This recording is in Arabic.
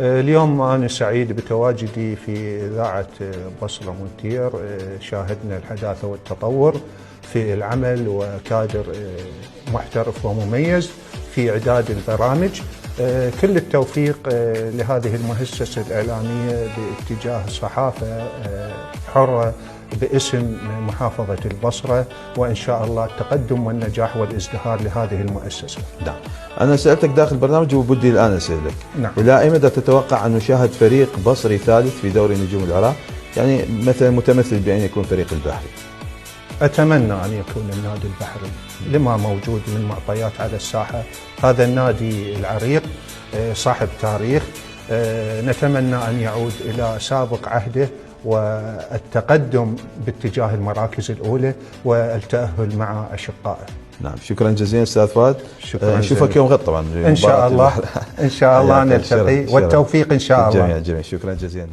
اليوم أنا سعيد بتواجدي في إذاعة بصرة مونتير. شاهدنا الحداثة والتطور في العمل، وكادر محترف ومميز في إعداد البرامج. كل التوفيق لهذه المؤسسة الإعلامية باتجاه صحافة حرة باسم محافظة البصرة، وإن شاء الله التقدم والنجاح والازدهار لهذه المؤسسة. نعم. أنا سألتك داخل البرنامج وبدي الآن أسألك. نعم. إلى أي مدى تتوقع أن نشاهد فريق بصري ثالث في دوري نجوم العراق؟ يعني مثلا متمثل بأن يكون فريق البحري. أتمنى أن يكون النادي البحري لما موجود من معطيات على الساحة. هذا النادي العريق صاحب تاريخ، نتمنى أن يعود إلى سابق عهده والتقدم باتجاه المراكز الأولى والتأهل مع أشقائه. نعم، شكرا جزيلا أستاذ فهد. شكرا. نشوفك يوم غد طبعا إن شاء الله. إن شاء الله نلتقي، والتوفيق إن شاء الله. جميل. شكرا جزيلا.